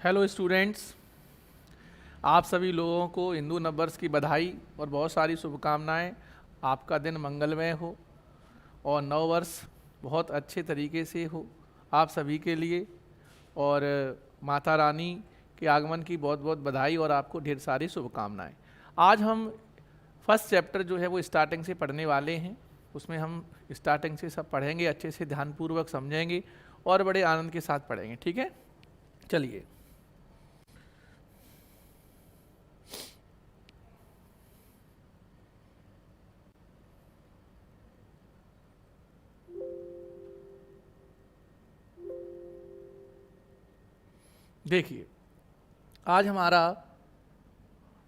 Hello students, आप सभी लोगों को हिंदू नववर्ष की बधाई और बहुत सारी शुभकामनाएं। आपका दिन मंगलमय हो और नव वर्ष बहुत अच्छे तरीके से हो आप सभी के लिए। और माता रानी के आगमन की बहुत बहुत बधाई और आपको ढेर सारी शुभकामनाएं। आज हम फर्स्ट चैप्टर जो है वो स्टार्टिंग से पढ़ने वाले हैं। उसमें हम स्टार्टिंग से सब पढ़ेंगे, अच्छे से ध्यानपूर्वक समझेंगे और बड़े आनंद के साथ पढ़ेंगे। ठीक है, चलिए। देखिए, आज हमारा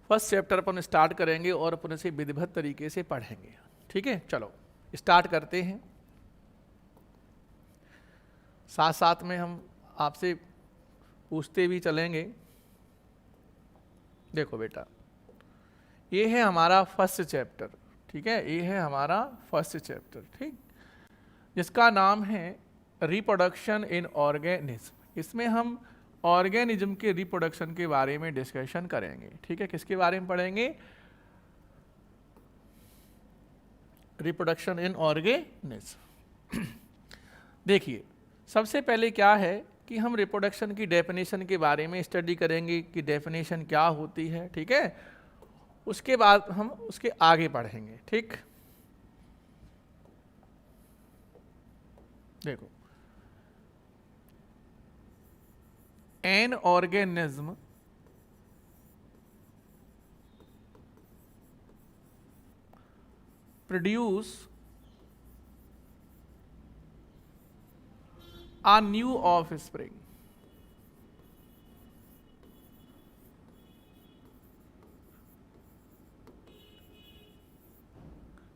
फर्स्ट चैप्टर अपन स्टार्ट करेंगे और अपन इसे विधिवत तरीके से पढ़ेंगे। ठीक है, चलो स्टार्ट करते हैं। साथ साथ में हम आपसे पूछते भी चलेंगे। देखो बेटा, ये है हमारा फर्स्ट चैप्टर। ठीक है, ये है हमारा फर्स्ट चैप्टर, ठीक, जिसका नाम है रिप्रोडक्शन इन ऑर्गेनिज्म। इसमें हम ऑर्गेनिज्म के रिप्रोडक्शन के बारे में डिस्कशन करेंगे। ठीक है, किसके बारे में पढ़ेंगे? Reproduction in organism. देखिए, सबसे पहले क्या है कि हम रिप्रोडक्शन की डेफिनेशन के बारे में स्टडी करेंगे कि डेफिनेशन क्या होती है। ठीक है, उसके बाद हम उसके आगे पढ़ेंगे। ठीक, देखो, an organism produce a new offspring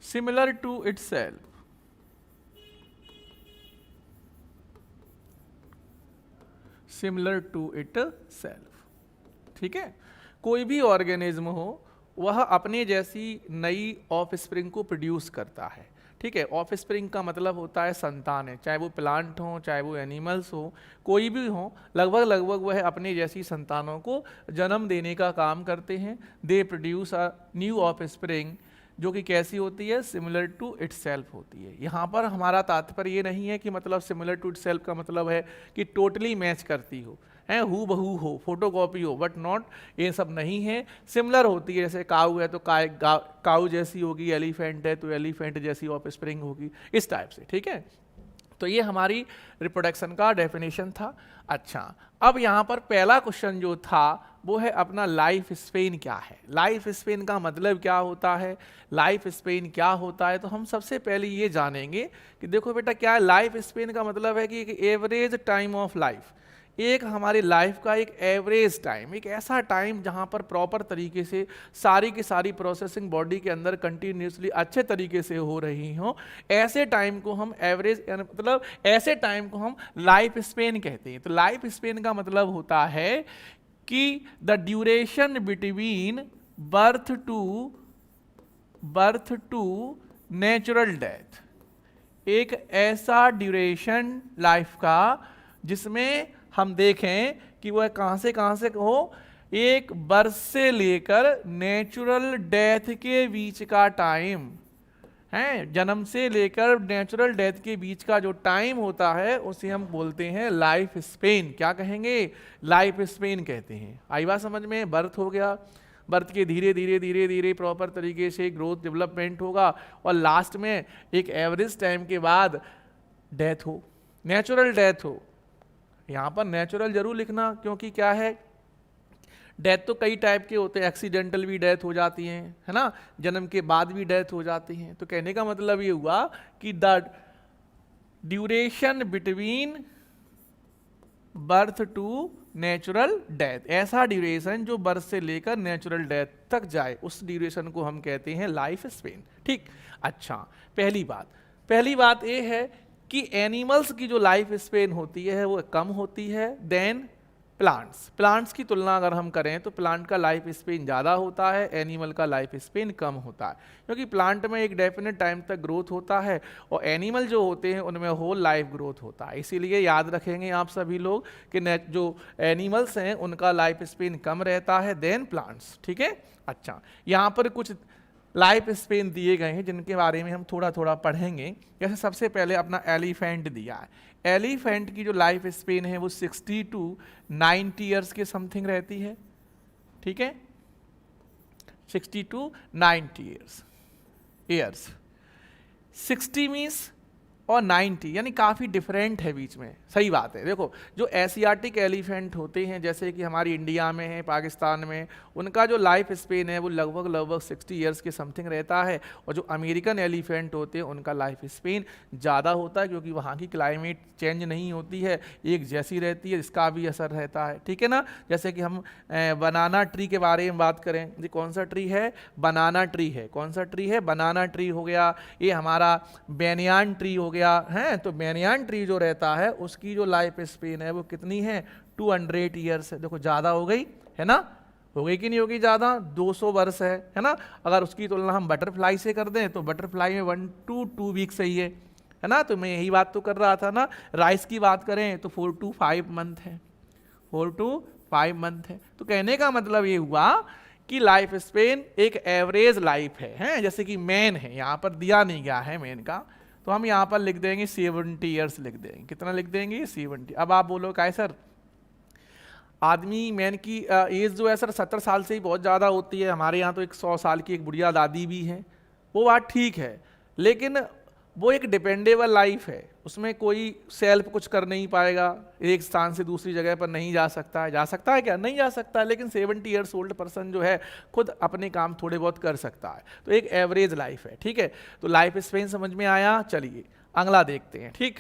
similar to itself, similar to itself। ठीक है, कोई भी ऑर्गेनिज्म हो वह अपने जैसी नई ऑफस्प्रिंग को प्रोड्यूस करता है। ठीक है, ऑफस्प्रिंग का मतलब होता है संतान है, चाहे वो प्लांट हो चाहे वो एनिमल्स हो, कोई भी हो, लगभग लगभग वह अपने जैसी संतानों को जन्म देने का काम करते हैं। They produce a new offspring, जो कि कैसी होती है? सिमिलर टू इटसेल्फ होती है। यहाँ पर हमारा तात्पर्य ये नहीं है कि मतलब सिमिलर टू इटसेल्फ का मतलब है कि टोटली मैच करती हो, है हु बहू हो, फोटोकॉपी हो, बट नॉट, ये सब नहीं है। सिमिलर होती है, जैसे काऊ है तो काऊ जैसी होगी, एलिफेंट है तो एलिफेंट जैसी ऑफस्प्रिंग होगी, इस टाइप से। ठीक है, तो ये हमारी रिप्रोडक्शन का डेफिनेशन था। अच्छा, अब यहाँ पर पहला क्वेश्चन जो था वो है अपना लाइफ स्पेन क्या है। लाइफ स्पेन का मतलब क्या होता है, लाइफ स्पेन क्या होता है, तो हम सबसे पहले ये जानेंगे कि देखो बेटा, क्या है लाइफ स्पेन का मतलब है कि एक एवरेज टाइम ऑफ लाइफ, एक हमारी लाइफ का एक एवरेज टाइम, एक ऐसा टाइम जहां पर प्रॉपर तरीके से सारी की सारी प्रोसेसिंग बॉडी के अंदर कंटिन्यूसली अच्छे तरीके से हो रही हो, ऐसे टाइम को हम एवरेज, मतलब ऐसे टाइम को हम लाइफ स्पेन कहते हैं। तो लाइफ स्पेन का मतलब होता है कि the duration between birth to natural death, एक ऐसा ड्यूरेशन लाइफ का जिसमें हम देखें कि वह कहां से हो, एक बर्थ से लेकर नेचुरल डेथ के बीच का टाइम है, जन्म से लेकर नेचुरल डेथ के बीच का जो टाइम होता है उसे हम बोलते हैं लाइफ स्पेन। क्या कहेंगे? लाइफ स्पेन कहते हैं। आई बात समझ में? बर्थ हो गया, बर्थ के धीरे धीरे प्रॉपर तरीके से ग्रोथ डेवलपमेंट होगा और लास्ट में एक एवरेज टाइम के बाद डेथ हो, नेचुरल डेथ हो। यहाँ पर नेचुरल जरूर लिखना, क्योंकि क्या है, डेथ तो कई टाइप के होते हैं, एक्सीडेंटल भी डेथ हो जाती हैं, है ना, जन्म के बाद भी डेथ हो जाती हैं। तो कहने का मतलब ये हुआ कि the duration between birth to natural death, ऐसा ड्यूरेशन जो बर्थ से लेकर नेचुरल डेथ तक जाए, उस ड्यूरेशन को हम कहते हैं लाइफ स्पेन। ठीक, अच्छा, पहली बात ये है कि एनिमल्स की जो लाइफ स्पेन होती है वो कम होती है देन प्लांट्स की तुलना अगर हम करें तो प्लांट का लाइफ स्पेन ज़्यादा होता है, एनिमल का लाइफ स्पेन कम होता है, क्योंकि प्लांट में एक डेफिनेट टाइम तक ग्रोथ होता है और एनिमल जो होते हैं उनमें होल लाइफ ग्रोथ होता है। इसीलिए याद रखेंगे आप सभी लोग कि जो एनिमल्स हैं उनका लाइफ स्पेन कम रहता है देन प्लांट्स। ठीक है, अच्छा यहाँ पर कुछ लाइफ स्पेन दिए गए हैं जिनके बारे में हम थोड़ा थोड़ा पढ़ेंगे। जैसे सबसे पहले अपना एलिफेंट दिया है। एलिफेंट की जो लाइफ स्पेन है वो 60 टू 90 ईयर्स के समथिंग रहती है। ठीक है, 60 टू 90 ईयर्स। 60 मीन्स और 90 यानी काफ़ी डिफरेंट है बीच में। सही बात है। देखो जो एशियाटिक एलिफेंट होते हैं जैसे कि हमारी इंडिया में है, पाकिस्तान में, उनका जो लाइफ स्पेन है वो लगभग 60 ईयर्स के समथिंग रहता है, और जो अमेरिकन एलिफेंट होते हैं उनका लाइफ स्पेन ज़्यादा होता है, क्योंकि वहाँ की क्लाइमेट चेंज नहीं होती है, एक जैसी रहती है, इसका भी असर रहता है। ठीक है ना। जैसे कि हम बनाना ट्री के बारे में बात करें, ये कौन सा ट्री है? बनाना ट्री है। कौन सा ट्री है? बनाना ट्री हो गया। ये हमारा बेनियान ट्री हो गया है। तो बेनियान ट्री जो रहता है उसकी जो लाइफ स्पेन है वो कितनी है? 200 ईयर्स है। देखो ज़्यादा हो गई है ना, हो गई कि नहीं होगी? ज़्यादा 200 वर्ष है ना। अगर उसकी तुलना हम बटरफ्लाई से कर दें तो बटरफ्लाई में 1 to 2 वीक्स सही है ना। तो मैं यही बात तो कर रहा था ना। राइस की बात करें तो 4 to 5 मंथ है, 4 to 5 मंथ है। तो कहने का मतलब ये हुआ कि लाइफ स्पेन एक एवरेज लाइफ है। जैसे कि मैन है, यहाँ पर दिया नहीं गया है मैन का, तो हम यहाँ पर लिख देंगे 70 ईयर्स लिख देंगे। कितना लिख देंगे? 70। अब आप बोलो क्या है सर, आदमी मैन की एज जो है सर 70 साल से ही बहुत ज़्यादा होती है। हमारे यहाँ तो एक 100 साल की एक बुढ़िया दादी भी है। वो बात ठीक है, लेकिन वो एक डिपेंडेबल लाइफ है, उसमें कोई सेल्फ कुछ कर नहीं पाएगा, एक स्थान से दूसरी जगह पर नहीं जा सकता है। जा सकता है क्या? नहीं जा सकता है। लेकिन 70 ईयर्स ओल्ड पर्सन जो है खुद अपने काम थोड़े बहुत कर सकता है। तो एक एवरेज लाइफ है। ठीक है, तो लाइफ स्पेन समझ में आया। चलिए अगला देखते हैं। ठीक,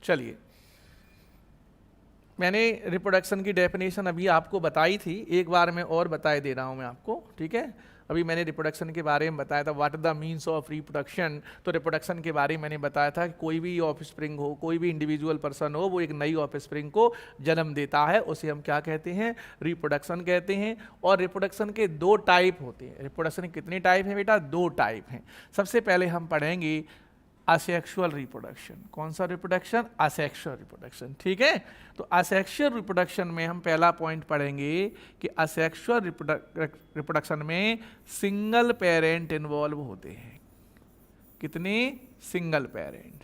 चलिए मैंने रिप्रोडक्शन की डेफिनेशन अभी आपको बताई थी, एक बार मैं और बताए दे रहा हूँ मैं आपको। ठीक है, अभी मैंने रिप्रोडक्शन के बारे में बताया था, what the means of reproduction. तो रिप्रोडक्शन के बारे में मैंने बताया था कि कोई भी ऑफस्प्रिंग हो, कोई भी इंडिविजुअल पर्सन हो, वो एक नई ऑफस्प्रिंग को जन्म देता है, उसे हम क्या कहते हैं? रिप्रोडक्शन कहते हैं। और रिप्रोडक्शन के 2 टाइप होते हैं। रिप्रोडक्शन के कितने टाइप हैं बेटा? 2 टाइप हैं। सबसे पहले हम पढ़ेंगे असेक्सुअल रिप्रोडक्शन। कौन सा रिप्रोडक्शन? Asexual reproduction. ठीक है, तो असेक्सुअल रिप्रोडक्शन में हम पहला पॉइंट पढ़ेंगे कि असेक्सुअल रिप्रोडक्शन में सिंगल पेरेंट इन्वॉल्व होते हैं। कितने? Single parent.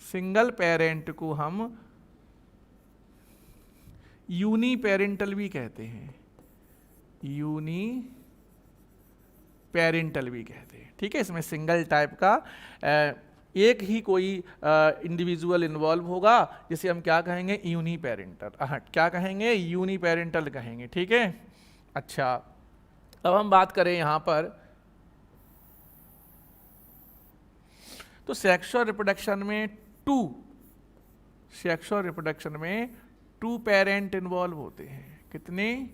सिंगल पेरेंट को हम यूनी पेरेंटल भी कहते हैं, यूनी पेरेंटल भी कहते हैं। ठीक है, इसमें सिंगल टाइप का एक ही कोई इंडिविजुअल इन्वॉल्व होगा, जिसे हम क्या कहेंगे? Uniparental. क्या कहेंगे? यूनी पेरेंटल कहेंगे। ठीक है, अच्छा अब हम बात करें यहाँ पर, तो सेक्सुअल रिप्रोडक्शन में सेक्सुअल रिप्रोडक्शन में 2 पेरेंट इन्वॉल्व होते हैं। कितने?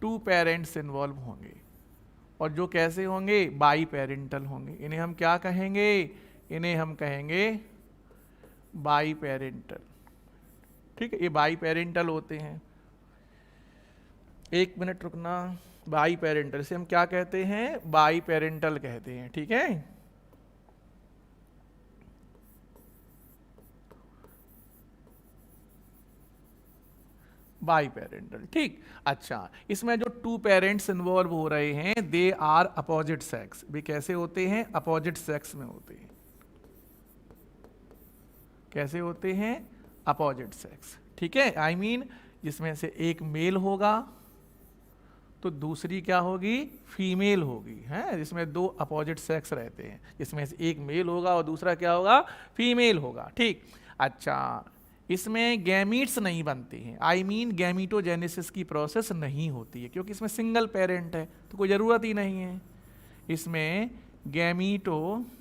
2 पेरेंट्स इन्वॉल्व होंगे, और जो कैसे होंगे? बाई पेरेंटल होंगे। इन्हें हम क्या कहेंगे? इन्हें हम कहेंगे बाई पेरेंटल। ठीक है, ये बाई पेरेंटल होते हैं। 1 मिनट रुकना। बाई पेरेंटल से हम क्या कहते हैं? बाई पेरेंटल कहते हैं। ठीक है, बाई पेरेंटल। ठीक, अच्छा इसमें जो 2 पेरेंट्स इन्वॉल्व हो रहे हैं दे आर अपोजिट सेक्स। भी कैसे होते हैं? अपोजिट सेक्स में होते हैं। कैसे होते हैं? Opposite sex. ठीक है, आई मीन जिसमें से एक मेल होगा तो दूसरी क्या होगी? फीमेल होगी। है, जिसमें 2 अपोजिट सेक्स रहते हैं, जिसमें से एक मेल होगा और दूसरा क्या होगा? फीमेल होगा। ठीक, अच्छा इसमें गैमीट्स नहीं बनते हैं, आई मीन गैमीटोजेनेसिस की प्रोसेस नहीं होती है, क्योंकि इसमें सिंगल पेरेंट है तो कोई ज़रूरत ही नहीं है। इसमें गैमीटोजेनेसिस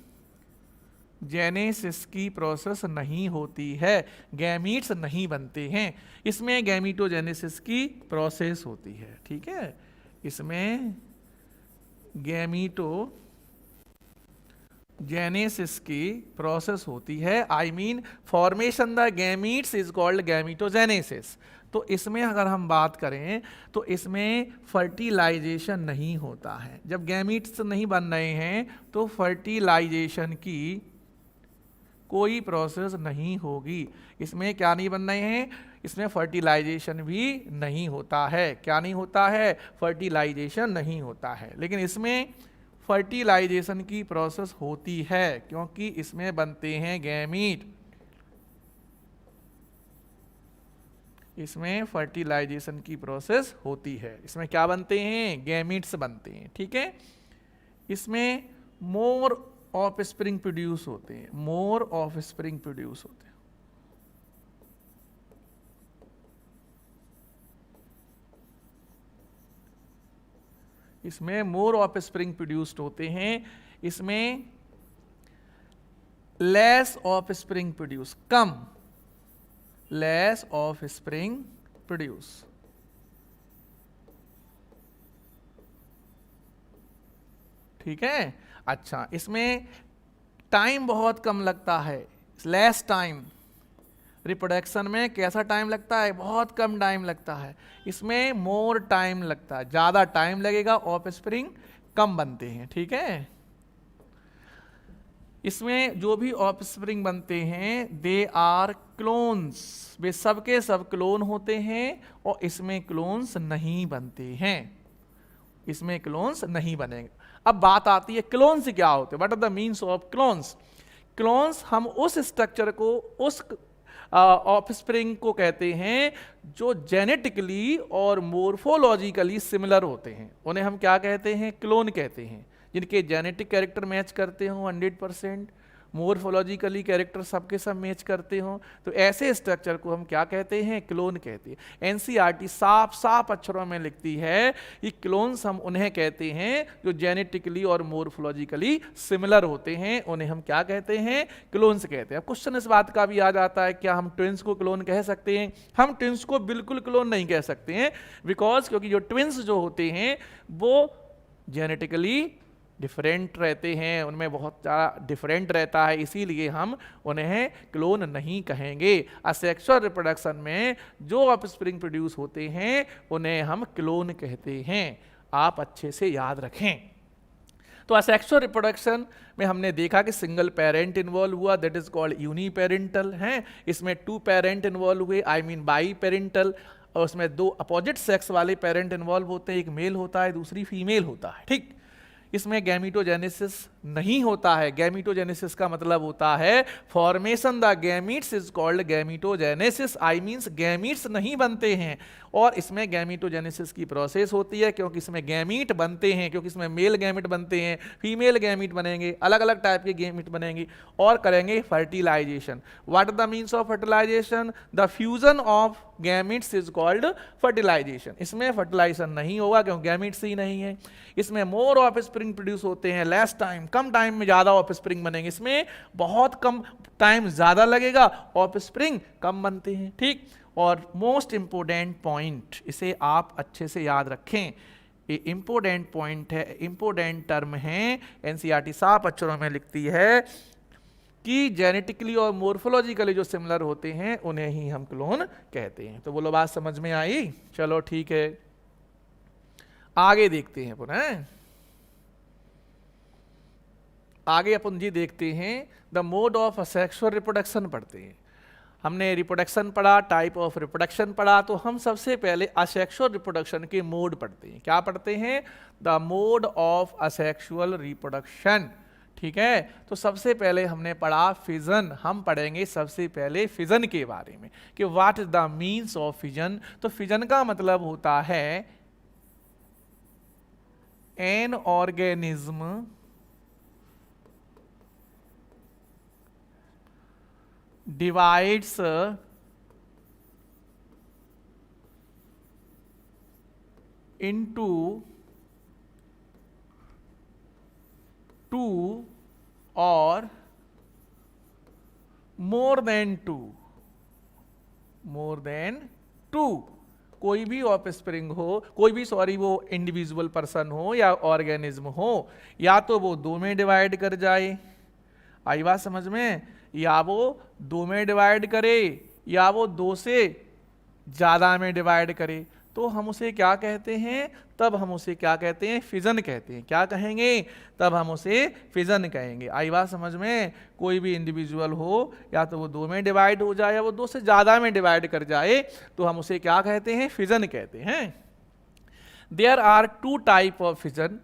की प्रोसेस नहीं होती है, गैमीट्स नहीं बनते हैं, इसमें गैमीटोजेनेसिस की प्रोसेस होती है। ठीक है, इसमें जेनेसिस की प्रोसेस होती है। I mean formation the gametes is called gametogenesis. तो इसमें अगर हम बात करें तो इसमें फर्टिलाइजेशन नहीं होता है। जब गैमीट्स नहीं बन रहे हैं तो फर्टिलाइजेशन की कोई प्रोसेस नहीं होगी। इसमें क्या नहीं बन रहे हैं, इसमें फर्टिलाइजेशन भी नहीं होता है। क्या नहीं होता है, फर्टिलाइजेशन नहीं होता है। लेकिन इसमें फर्टिलाइजेशन की प्रोसेस होती है क्योंकि इसमें बनते हैं गैमीट। इसमें फर्टिलाइजेशन की प्रोसेस होती है। इसमें क्या बनते हैं, गैमीट्स बनते हैं। ठीक है, इसमें मोर ऑफ स्प्रिंग प्रोड्यूस होते हैं, मोर ऑफ स्प्रिंग प्रोड्यूस होते हैं। इसमें मोर ऑफ स्प्रिंग प्रोड्यूस्ड होते हैं। इसमें less of spring produce, come, less of spring produce. ठीक है, अच्छा, इसमें टाइम बहुत कम लगता है, लेस टाइम। रिप्रोडक्शन में कैसा टाइम लगता है, बहुत कम टाइम लगता है। इसमें मोर टाइम लगता है, ज्यादा टाइम लगेगा, ऑफ स्प्रिंग कम बनते हैं। ठीक है, इसमें जो भी ऑफ स्प्रिंग बनते हैं दे आर क्लोन्स, वे सबके सब क्लोन होते हैं। और इसमें क्लोन्स नहीं बनते हैं, इसमें क्लोन्स नहीं बनेंगे। अब बात आती है क्लोन्स क्या होते हैं, what are the means of clones. Clones हम उस स्ट्रक्चर को, उस ऑफस्प्रिंग को कहते हैं जो जेनेटिकली और मोर्फोलॉजिकली सिमिलर होते हैं। उन्हें हम क्या कहते हैं, क्लोन कहते हैं। जिनके जेनेटिक कैरेक्टर मैच करते हो 100%, मोर्फोलॉजिकली कैरेक्टर सबके सब मैच करते हो, तो ऐसे स्ट्रक्चर को हम क्या कहते हैं, क्लोन कहते हैं। एनसीईआरटी साफ साफ अक्षरों में लिखती है कि क्लोन्स हम उन्हें कहते हैं जो जेनेटिकली और मोर्फोलॉजिकली सिमिलर होते हैं, उन्हें हम क्या कहते हैं, क्लोन्स कहते हैं। अब क्वेश्चन इस बात का भी आ जाता है, क्या हम ट्विंस को क्लोन कह सकते हैं? हम ट्विंस को बिल्कुल क्लोन नहीं कह सकते हैं, बिकॉज क्योंकि जो ट्विंस जो होते हैं वो जेनेटिकली डिफरेंट रहते हैं, उनमें बहुत ज़्यादा डिफरेंट रहता है, इसीलिए हम उन्हें क्लोन नहीं कहेंगे। असेक्सुअल रिप्रोडक्शन में जो ऑफस्प्रिंग प्रोड्यूस होते हैं उन्हें हम क्लोन कहते हैं। आप अच्छे से याद रखें। तो असेक्सुअल रिप्रोडक्शन में हमने देखा कि सिंगल पेरेंट इन्वॉल्व हुआ, दैट इज कॉल्ड यूनिपेरेंटल है। इसमें 2 पेरेंट इन्वॉल्व हुए, आई मीन बाई पेरेंटल, और उसमें 2 अपोजिट सेक्स वाले पेरेंट इन्वॉल्व होते हैं, एक मेल होता है दूसरी फीमेल होता है। ठीक, इसमें गैमीटोजेनेसिस नहीं होता है। गैमीटोजेनेसिस का मतलब होता है formation the gametes is called gametogenesis, I means gametes नहीं बनते हैं। और इसमें गैमीटोजेनेसिस की प्रोसेस होती है क्योंकि इसमें गैमीट बनते हैं, क्योंकि इसमें मेल गैमीट बनते हैं, फीमेल गैमीट बनेंगे, अलग अलग टाइप के गैमीट बनेंगे और करेंगे fertilization. What the means of fertilization? The fusion of gametes is called fertilization. इसमें फर्टिलाइजेशन नहीं होगा क्योंकि गैमीट्स ही नहीं है। इसमें मोर ऑफ स्प्रिंग प्रोड्यूस होते हैं, लेस टाइम, कम टाइम में ज्यादा ऑफ स्प्रिंग बनेंगे। इसमें बहुत कम टाइम ज्यादा लगेगा, ऑफ स्प्रिंग कम बनते हैं। ठीक, और मोस्ट इंपोर्टेंट पॉइंट, इसे आप अच्छे से याद रखें, ये इंपोर्टेंट पॉइंट है, इंपोर्टेंट टर्म है, एनसीईआरटी साफ अक्षरों में लिखती है कि जेनेटिकली और मोर्फोलॉजिकली जो सिमिलर होते हैं उन्हें ही हम क्लोन कहते हैं। तो बोलो बात समझ में आई? चलो ठीक है, आगे देखते हैं पुनः। आगे अपन जी देखते हैं the mode of asexual reproduction पढ़ते हैं। हमने रिप्रोडक्शन पढ़ा, टाइप ऑफ रिप्रोडक्शन पढ़ा, तो हम सबसे पहले असेक्सुअल रिप्रोडक्शन के मोड पढ़ते हैं। क्या पढ़ते हैं? The mode of asexual reproduction. ठीक है, तो सबसे पहले हमने पढ़ा फिजन। हम पढ़ेंगे सबसे पहले फिजन के बारे में कि what is the means of fission. तो फिजन का मतलब होता है an organism divides into 2 or more than 2, more than 2। कोई भी ऑफस्प्रिंग हो, कोई भी वो इंडिविजुअल पर्सन हो या ऑर्गेनिज्म हो, या तो वो 2 में डिवाइड कर जाए आई बात समझ में? या वो 2 में डिवाइड करे या वो 2 से ज़्यादा में डिवाइड करे, तो हम उसे क्या कहते हैं? तब हम उसे क्या कहते हैं? फिजन कहते हैं। क्या कहेंगे? तब हम उसे फिजन कहेंगे। आई बात समझ में? कोई भी इंडिविजुअल हो, या तो वो 2 में डिवाइड हो जाए या वो 2 से ज़्यादा में डिवाइड कर जाए, तो हम उसे क्या कहते हैं? फिजन कहते हैं। There are 2 type of fission.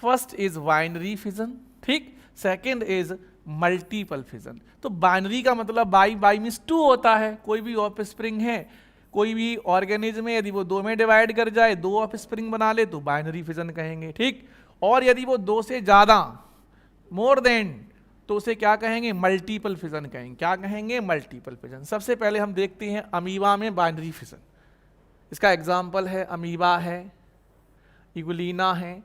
First is binary fission, ठीक। Second is multiple fission. तो बाइनरी का मतलब बाई मीन्स 2 होता है। कोई भी ऑफ स्प्रिंग है, कोई भी ऑर्गेनिज्म है, यदि वो 2 में डिवाइड कर जाए, 2 ऑफ स्प्रिंग बना ले, तो बाइनरी फिजन कहेंगे, ठीक। और यदि वो 2 से ज्यादा, मोर देन, तो उसे क्या कहेंगे? मल्टीपल फिजन कहेंगे। क्या कहेंगे? Multiple fission. सबसे पहले हम देखते हैं अमीबा में बाइनरी फिजन। इसका एग्जाम्पल है अमीबा है, इगुलिना है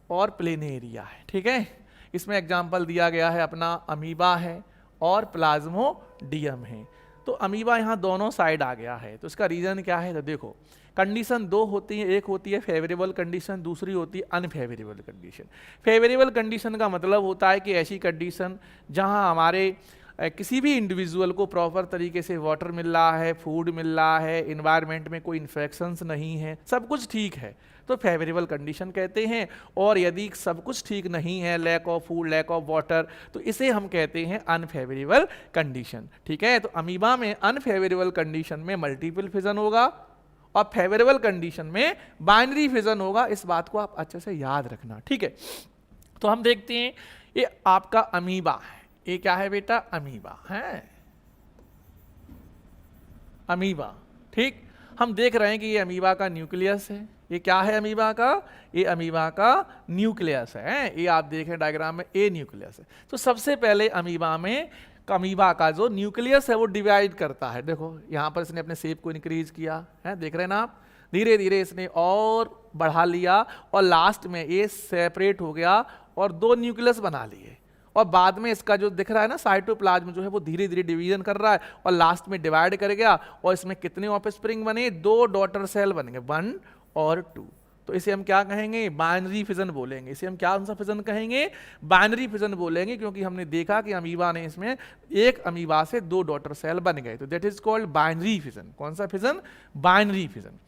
और प्लेनेरिया है, ठीक है। इसमें एग्जाम्पल दिया गया है अपना अमीबा है और प्लाज्मोडियम है। तो अमीबा यहाँ दोनों साइड आ गया है, तो इसका रीजन क्या है? तो देखो, कंडीशन 2 होती है। एक होती है फेवरेबल कंडीशन, दूसरी होती है अनफेवरेबल कंडीशन। फेवरेबल कंडीशन का मतलब होता है कि ऐसी कंडीशन जहाँ हमारे किसी भी इंडिविजुअल को प्रॉपर तरीके से वाटर मिल रहा है, फूड मिल रहा है, इन्वायरमेंट में कोई इन्फेक्शंस नहीं है, सब कुछ ठीक है, तो फेवरेबल कंडीशन कहते हैं। और यदि सब कुछ ठीक नहीं है, lack of food, lack of water, तो इसे हम कहते हैं अनफेवरेबल कंडीशन, ठीक है। तो अमीबा में अनफेवरेबल कंडीशन में मल्टीपल फिजन होगा और फेवरेबल कंडीशन में बाइनरी फिजन होगा। इस बात को आप अच्छे से याद रखना, ठीक है। तो हम देखते हैं, ये आपका अमीबा है। ये क्या है बेटा? अमीबा है, अमीबा, ठीक। हम देख रहे हैं कि ये अमीबा का न्यूक्लियस है। ये क्या है अमीबा का? ये अमीबा का न्यूक्लियस है। ये आप देखें डायग्राम में, ए न्यूक्लियस है। तो सबसे पहले अमीबा में अमीबा का जो न्यूक्लियस है वो डिवाइड करता है। देखो यहाँ पर इसने अपने शेप को इंक्रीज किया है, देख रहे हैं ना आप। धीरे धीरे इसने और बढ़ा लिया और लास्ट में ये सेपरेट हो गया और 2 न्यूक्लियस बना लिए। और बाद में इसका जो दिख रहा है ना साइटोप्लाज्म जो है वो धीरे धीरे डिवीजन कर रहा है और लास्ट में डिवाइड कर गया। और इसमें कितने ऑफस्प्रिंग बने? 2 डॉटर सेल बन गए, 1 और 2। तो इसे हम क्या कहेंगे? बाइनरी फिजन बोलेंगे। इसे हम क्या सा फिजन कहेंगे? बाइनरी फिजन बोलेंगे, क्योंकि हमने देखा कि अमीबा ने इसमें एक अमीबा से 2 डॉटर सेल बन गए, तो that is called binary fission. कौन सा फिजन? Binary fission.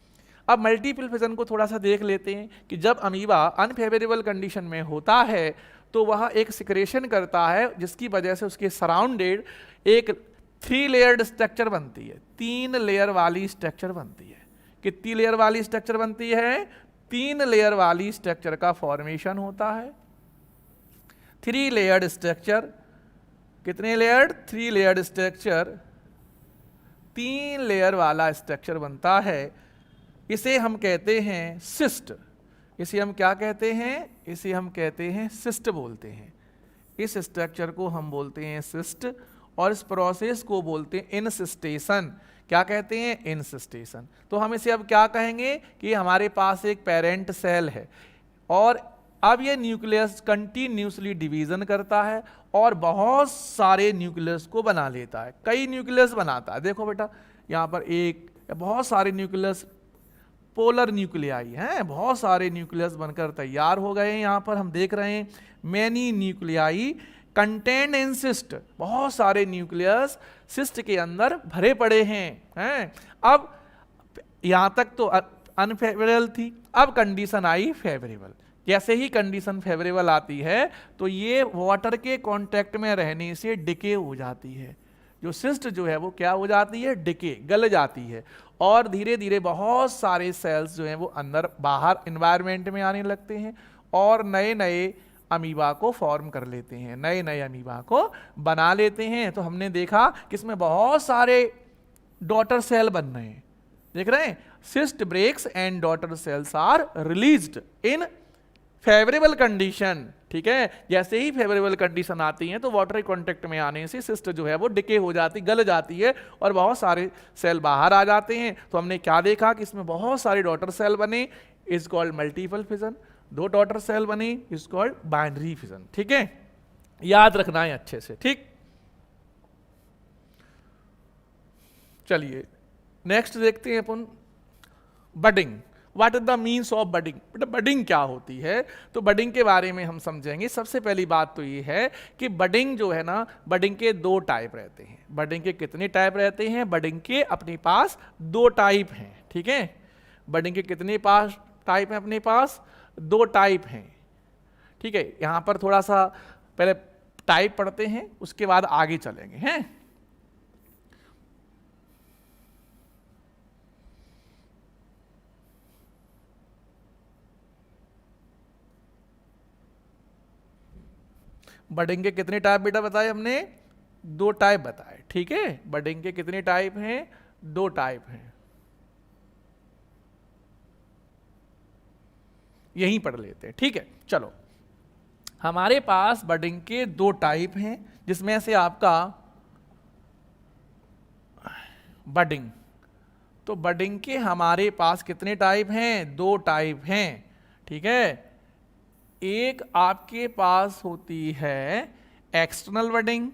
अब मल्टीपल फिजन को थोड़ा सा देख लेते हैं कि जब अमीबा अनफेवरेबल कंडीशन में होता है तो वह एक सिक्रेशन करता है जिसकी वजह से उसके सराउंडेड एक 3 लेयर्ड स्ट्रक्चर बनती है। 3 लेयर वाली स्ट्रक्चर बनती है। कितनी लेयर वाली स्ट्रक्चर बनती है? 3 लेयर वाली स्ट्रक्चर का फॉर्मेशन होता है। 3 लेयर्ड स्ट्रक्चर, कितने लेयर्ड? 3 लेयर्ड स्ट्रक्चर, 3 लेयर वाला स्ट्रक्चर बनता है। इसे हम कहते हैं सिस्ट। इसे हम क्या कहते हैं? इसे हम कहते हैं सिस्ट बोलते हैं। इस स्ट्रक्चर को हम बोलते हैं सिस्ट और इस प्रोसेस को बोलते हैं इनसिस्टेशन। क्या कहते हैं? इनसिस्टेशन। तो हम इसे अब क्या कहेंगे कि हमारे पास एक पेरेंट सेल है और अब ये न्यूक्लियस कंटिन्यूसली डिवीजन करता है और बहुत सारे न्यूक्लियस को बना लेता है। कई न्यूक्लियस बनाता है। देखो बेटा यहाँ पर एक, बहुत सारे न्यूक्लियस, पोलर न्यूक्लियाई हैं, बहुत सारे न्यूक्लियस बनकर तैयार हो गए हैं। यहाँ पर हम देख रहे हैं many nuclei content in cyst, बहुत सारे न्यूक्लियस सिस्ट के अंदर भरे पड़े हैं। अब यहाँ तक तो अनफेवरेबल थी, अब कंडीशन आई फेवरेबल। जैसे ही कंडीशन फेवरेबल आती है तो ये वाटर के कांटेक्ट में रहने से डिके हो जाती है। जो सिस्ट जो है वो क्या हो जाती है? डिके, गल जाती है और धीरे धीरे बहुत सारे सेल्स जो हैं वो अंदर बाहर एनवायरनमेंट में आने लगते हैं और नए नए अमीबा को फॉर्म कर लेते हैं, नए नए अमीबा को बना लेते हैं। तो हमने देखा कि इसमें बहुत सारे डॉटर सेल बन रहे हैं, देख रहे हैं। Cyst breaks and daughter cells are released in favourable condition, ठीक है। जैसे ही फेवरेबल कंडीशन आती है तो वाटर कांटेक्ट में आने से सिस्ट जो है वो डिके हो जाती, गल जाती है और बहुत सारे सेल बाहर आ जाते हैं। तो हमने क्या देखा कि इसमें बहुत सारे डॉटर सेल बने, is called multiple fission. 2 daughter cell बने, इज कॉल्ड बाइनरी फिजन, ठीक है। याद रखना है अच्छे से, ठीक। चलिए नेक्स्ट देखते हैं अपन budding. What is the means of budding, बेटा बडिंग क्या होती है, तो बडिंग के बारे में हम समझेंगे। सबसे पहली बात तो ये है कि बडिंग जो है ना, बडिंग के दो टाइप रहते हैं। बडिंग के कितने टाइप रहते हैं, बडिंग के अपने पास दो टाइप हैं, ठीक है। बडिंग के कितने पास टाइप हैं, अपने पास दो टाइप हैं, ठीक है। यहां पर थोड़ा सा पहले टाइप पढ़ते हैं, उसके बाद आगे चलेंगे हैं। बडिंग के कितने टाइप बेटा बताए हमने, दो टाइप बताए, ठीक है। बडिंग के कितने टाइप हैं, दो टाइप हैं, यहीं पढ़ लेते हैं, ठीक है। चलो, हमारे पास बडिंग के दो टाइप हैं, जिसमें से आपका बडिंग, तो बडिंग के हमारे पास कितने टाइप हैं, दो टाइप हैं, ठीक है। एक आपके पास होती है external budding,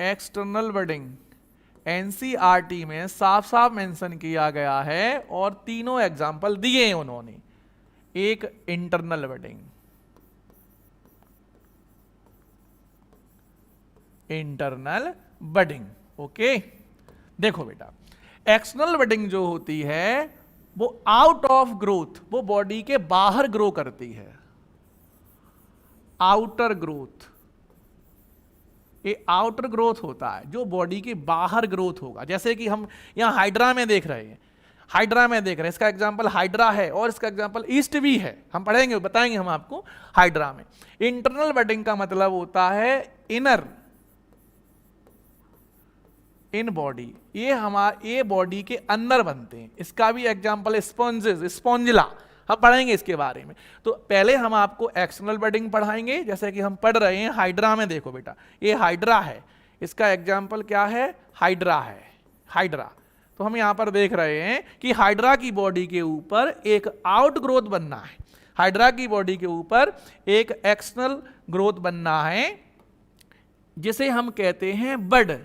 external budding NCERT में साफ साफ मेंशन किया गया है और तीनों एग्जाम्पल दिए हैं उन्होंने। एक internal budding, internal budding, okay. देखो बेटा, एक्सटर्नल बडिंग जो होती है वो आउट ऑफ ग्रोथ, वो बॉडी के बाहर ग्रो करती है, आउटर ग्रोथ, ये आउटर ग्रोथ होता है जो बॉडी के बाहर ग्रोथ होगा। जैसे कि हम यहां हाइड्रा में देख रहे हैं, हाइड्रा में देख रहे हैं, इसका एग्जांपल हाइड्रा है और इसका एग्जांपल ईस्ट भी है, हम पढ़ेंगे, बताएंगे हम आपको हाइड्रा में। इंटरनल बडिंग का मतलब होता है इनर, इन बॉडी, ये बॉडी के अंदर बनते हैं। इसका भी एग्जांपल है स्पॉन्जेस, स्पॉन्जिला, हम पढ़ेंगे इसके बारे में। तो पहले हम आपको एक्सटर्नल बडिंग पढ़ाएंगे, जैसे कि हम पढ़ रहे हैं हाइड्रा में। देखो बेटा, ये हाइड्रा है, इसका एग्जांपल क्या है, हाइड्रा है, हाइड्रा। तो हम यहां पर देख रहे हैं कि हाइड्रा की बॉडी के ऊपर एक आउट ग्रोथ बनना है, हाइड्रा की बॉडी के ऊपर एक एक्सटर्नल ग्रोथ बनना है, जिसे हम कहते हैं बड।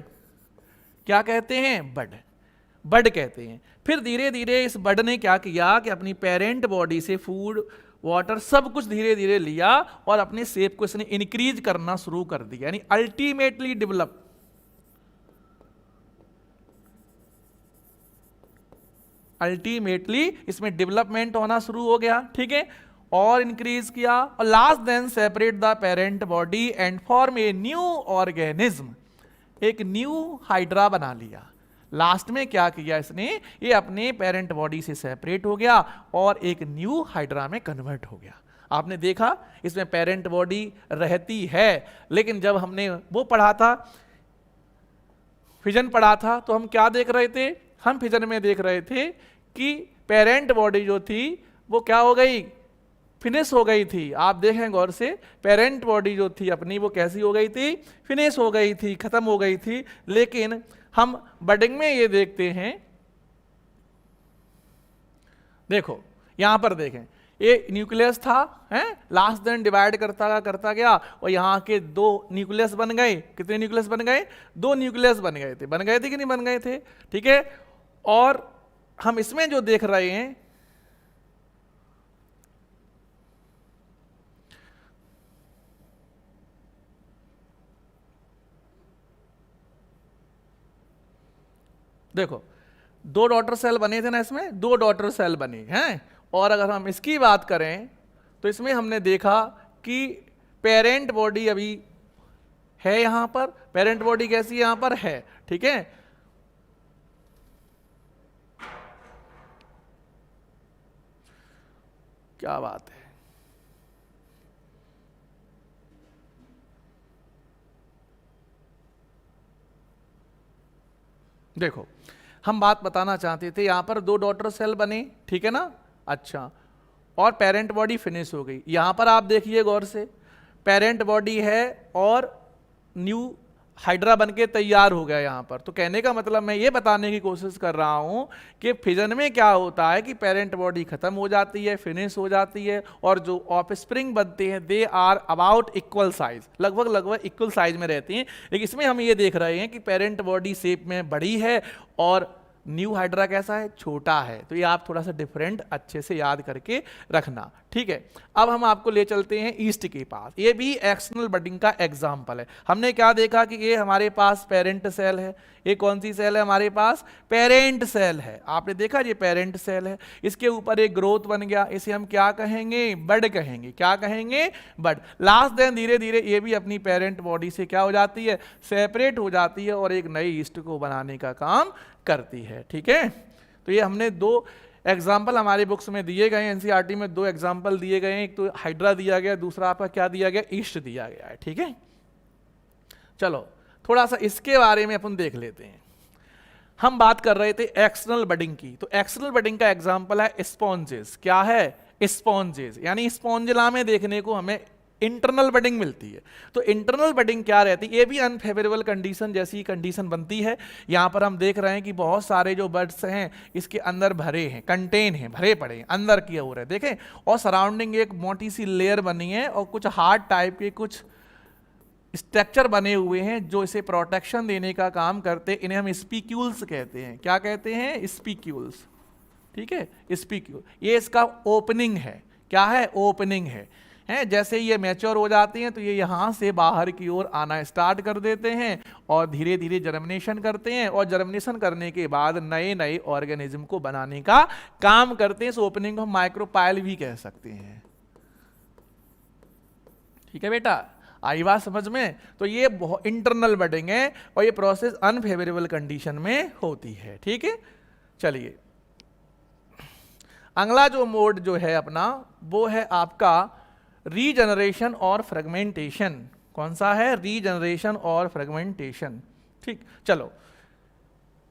क्या कहते हैं, बड, बड कहते हैं। फिर धीरे धीरे इस बड ने क्या किया कि अपनी पेरेंट बॉडी से फूड, वाटर, सब कुछ धीरे धीरे लिया और अपने शेप को इसने इंक्रीज करना शुरू कर दिया, यानी अल्टीमेटली डेवलप, अल्टीमेटली इसमें डेवलपमेंट होना शुरू हो गया, ठीक है, और इंक्रीज किया, और last then separate the parent body and form a new organism, एक न्यू हाइड्रा बना लिया। लास्ट में क्या किया इसने, ये अपने पेरेंट बॉडी से सेपरेट हो गया और एक न्यू हाइड्रा में कन्वर्ट हो गया। आपने देखा इसमें पेरेंट बॉडी रहती है, लेकिन जब हमने वो पढ़ा था, फिजन पढ़ा था, तो हम क्या देख रहे थे, हम फिजन में देख रहे थे कि पेरेंट बॉडी जो थी वो क्या हो गई, फिनिश हो गई थी। आप देखें गौर से, पेरेंट बॉडी जो थी अपनी वो कैसी हो गई थी, फिनिश हो गई थी, खत्म हो गई थी। लेकिन हम बडिंग में ये देखते हैं, देखो यहां पर देखें, ये न्यूक्लियस था, हैं, लास्ट देन डिवाइड करता गया और यहाँ के दो न्यूक्लियस बन गए। कितने न्यूक्लियस बन गए, दो न्यूक्लियस बन गए थे कि नहीं बन गए थे, ठीक है। और हम इसमें जो देख रहे हैं, देखो दो डॉटर सेल बने थे ना, इसमें दो डॉटर सेल बने हैं। और अगर हम इसकी बात करें तो इसमें हमने देखा कि पेरेंट बॉडी अभी है, यहां पर पेरेंट बॉडी कैसी यहां पर है, ठीक है। क्या बात है, देखो हम बात बताना चाहते थे, यहां पर दो डॉटर सेल बने, ठीक है ना, अच्छा, और पेरेंट बॉडी फिनिश हो गई। यहां पर आप देखिए गौर से, पेरेंट बॉडी है और न्यू हाइड्रा बनके तैयार हो गया यहाँ पर। तो कहने का मतलब मैं ये बताने की कोशिश कर रहा हूँ कि फिजन में क्या होता है कि पेरेंट बॉडी खत्म हो जाती है, फिनिश हो जाती है, और जो ऑफस्प्रिंग बनते हैं they are about equal size, लगभग इक्वल साइज में रहती हैं। लेकिन इसमें हम ये देख रहे हैं कि पेरेंट बॉडी शेप में बड़ी है और न्यू हाइड्रा कैसा है, छोटा है। तो ये आप थोड़ा सा डिफरेंट अच्छे से याद करके रखना, ठीक है। अब हम आपको ले चलते हैं ईस्ट के पास। ये भी एक्सटर्नल बडिंग का एग्जाम्पल है। हमने क्या देखा कि ये हमारे पास पेरेंट सेल है। ये कौन सी सेल है हमारे पास, पेरेंट सेल है। आपने देखा ये पेरेंट सेल है, इसके ऊपर एक ग्रोथ बन गया, इसे हम क्या कहेंगे, बड कहेंगे। क्या कहेंगे, बड। लास्ट दिन धीरे धीरे ये भी अपनी पेरेंट बॉडी से क्या हो जाती है, सेपरेट हो जाती है और एक नई ईस्ट को बनाने का काम करती है, ठीक है। तो ये हमने दो एग्जाम्पल हमारे बुक्स में दिए गए हैं, एनसीईआरटी में दो एग्जाम्पल दिए गए हैं। एक तो हाइड्रा दिया गया, दूसरा आपका क्या दिया गया, ईस्ट दिया गया है, ठीक है। चलो थोड़ा सा इसके बारे में अपन देख लेते हैं। हम बात कर रहे थे एक्सटर्नल बडिंग की, तो एक्सटर्नल बडिंग का एग्जाम्पल है स्पॉन्जेस। क्या है, स्पॉन्जेस, यानी स्पॉन्जिला में देखने को हमें इंटरनल बडिंग मिलती है। तो इंटरनल बडिंग क्या रहती है, ये भी अनफेवरेबल कंडीशन जैसी कंडीशन बनती है। यहाँ पर हम देख रहे हैं कि बहुत सारे जो बड्स हैं इसके अंदर भरे हैं, कंटेन हैं, भरे पड़े हैं, अंदर की ओर है, देखें। और सराउंडिंग एक मोटी सी लेयर बनी है और कुछ हार्ड टाइप के कुछ स्ट्रक्चर बने हुए हैं जो इसे प्रोटेक्शन देने का काम करते हैं। इन्हें हम स्पीक्यूल्स कहते हैं। क्या कहते हैं, स्पीक्यूल्स, ठीक है, स्पीक्यूल। ये इसका ओपनिंग है, क्या है, ओपनिंग है। जैसे ये मैच्योर हो जाती हैं तो ये यहाँ से बाहर की ओर आना स्टार्ट कर देते हैं और धीरे धीरे जर्मिनेशन करते हैं, और जर्मिनेशन करने के बाद नए नए ऑर्गेनिज्म को बनाने का काम करते हैं। इस ओपनिंग को हम माइक्रोपाइल भी कह सकते हैं, ठीक है बेटा, आई बात समझ में। तो ये बहुत इंटरनल बडिंग है और ये प्रोसेस अनफेवरेबल कंडीशन में होती है, ठीक है। चलिए अगला जो मोड जो है अपना वो है आपका रीजनरेशन और फ्रेगमेंटेशन। कौन सा है, रीजनरेशन और फ्रेगमेंटेशन, ठीक। चलो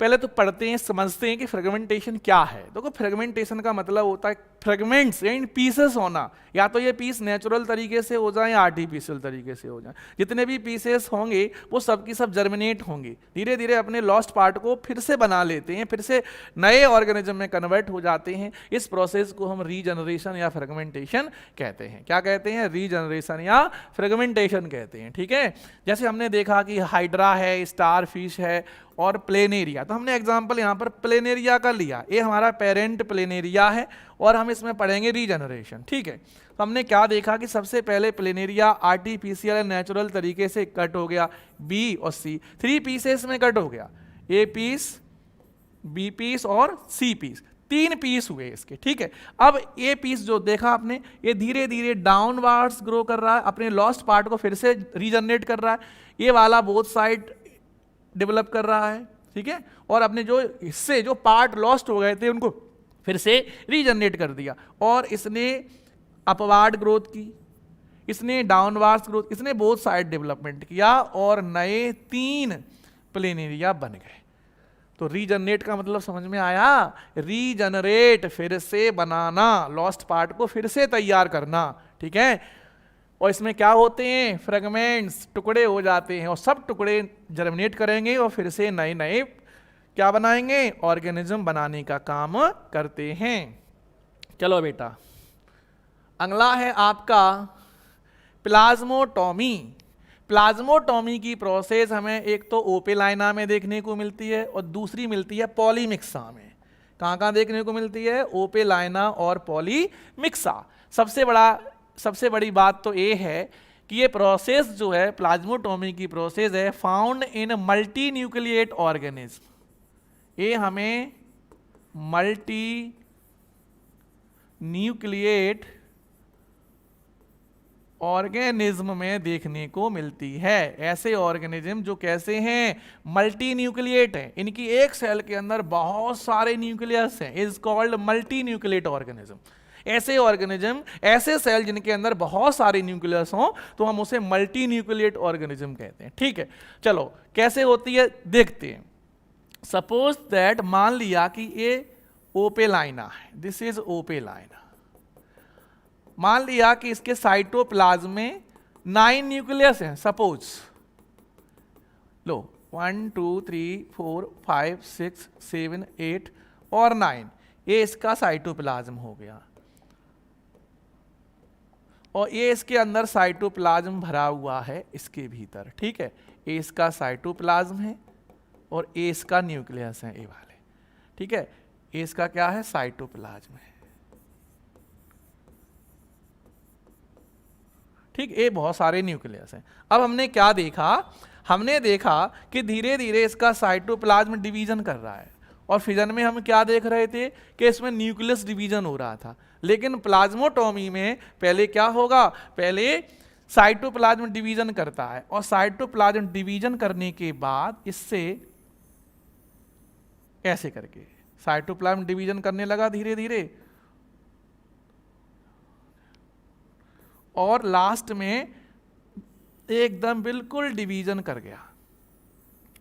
पहले तो पढ़ते हैं, समझते हैं कि फ्रेगमेंटेशन क्या है। देखो फ्रेगमेंटेशन का मतलब होता है फ्रेगमेंट्स यानी पीसेस होना। या तो ये पीस नेचुरल तरीके से हो जाए या आर्टिफिशियल तरीके से हो जाए। जितने भी पीसेस होंगे वो सब की सब जर्मिनेट होंगे, धीरे धीरे अपने लॉस्ट पार्ट को फिर से बना लेते हैं, फिर से नए ऑर्गेनिज्म में कन्वर्ट हो जाते हैं। इस प्रोसेस को हम रीजनरेशन या फ्रेगमेंटेशन कहते हैं। क्या कहते हैं, रीजनरेशन या फ्रेगमेंटेशन कहते हैं, ठीक है। जैसे हमने देखा कि हाइड्रा है, स्टार फिश है और प्लेनेरिया। तो हमने एग्जाम्पल यहाँ पर प्लेनेरिया का लिया, ये हमारा पेरेंट प्लेनेरिया है और हम इसमें पढ़ेंगे रीजनरेशन, ठीक है। तो हमने क्या देखा कि सबसे पहले प्लेनेरिया आर्टिफिशियल नेचुरल तरीके से कट हो गया, बी और सी 3 पीसेस में कट हो गया, ए पीस, बी पीस और सी पीस, 3 पीस हुए इसके, ठीक है। अब ए पीस जो देखा आपने ये धीरे धीरे डाउनवर्ड्स ग्रो कर रहा है, अपने लॉस्ट पार्ट को फिर से रीजनरेट कर रहा है। ये वाला बोथ साइड डेवलप कर रहा है, ठीक है। और अपने जो हिस्से जो पार्ट लॉस्ट हो गए थे उनको फिर से रीजनरेट कर दिया। और इसने अपवार्ड ग्रोथ की, इसने डाउनवार्ड ग्रोथ, इसने बोथ साइड डेवलपमेंट किया और नए 3 प्लेनेरिया बन गए। तो रीजनरेट का मतलब समझ में आया, रीजनरेट फिर से बनाना, लॉस्ट पार्ट को फिर से तैयार करना, ठीक है। और इसमें क्या होते हैं, फ्रेगमेंट्स, टुकड़े हो जाते हैं और सब टुकड़े जर्मिनेट करेंगे और फिर से नए नए क्या बनाएंगे, ऑर्गेनिज्म बनाने का काम करते हैं। चलो बेटा अगला है आपका प्लाज्मोटॉमी। प्लाज्मोटॉमी की प्रोसेस हमें एक तो ओपेलाइना में देखने को मिलती है और दूसरी मिलती है पॉलीमिक्सा में। कहाँ कहाँ देखने को मिलती है, ओपेलाइना और पॉलीमिक्सा। सबसे बड़ी बात तो ये है कि ये प्रोसेस जो है प्लाज्मोटॉमी की प्रोसेस है found in multi nucleate organism. ये हमें मल्टी न्यूक्लिएट ऑर्गेनिज्म में देखने को मिलती है। ऐसे ऑर्गेनिज्म जो कैसे हैं, मल्टी न्यूक्लिएट हैं, इनकी एक सेल के अंदर बहुत सारे न्यूक्लियस हैं, is called multi nucleate organism. ऐसे ऑर्गेनिज्म, ऐसे सेल जिनके अंदर बहुत सारे न्यूक्लियस हों तो हम उसे मल्टी न्यूक्लिएट ऑर्गेनिज्म कहते हैं, ठीक है। चलो कैसे होती है देखते हैं। सपोज दैट मान लिया कि ये ओपेलाइना है, दिस इज ओपेलाइना। मान लिया कि इसके साइटोप्लाज्म में 9 न्यूक्लियस हैं, सपोज लो 1 2 3 4 5 6 7 8 और 9, ये इसका साइटोप्लाज्म हो गया, और ये इसके अंदर साइटोप्लाज्म भरा हुआ है इसके भीतर, ठीक है। ये इसका साइटोप्लाज्म है और ये इसका न्यूक्लियस है, ये वाले, ठीक है। ये इसका क्या है, साइटोप्लाज्म है, ठीक। ये बहुत सारे न्यूक्लियस हैं। अब हमने क्या देखा, हमने देखा कि धीरे धीरे इसका साइटोप्लाज्म डिवीजन कर रहा है, और फिजन में हम क्या देख रहे थे कि इसमें न्यूक्लियस डिवीजन हो रहा था। लेकिन प्लाज्मोटोमी में पहले क्या होगा, पहले साइटोप्लाज्म डिवीजन करता है, और साइटोप्लाज्म डिवीजन करने के बाद इससे ऐसे करके साइटोप्लाज्म डिवीजन करने लगा धीरे धीरे, और लास्ट में एकदम बिल्कुल डिवीजन कर गया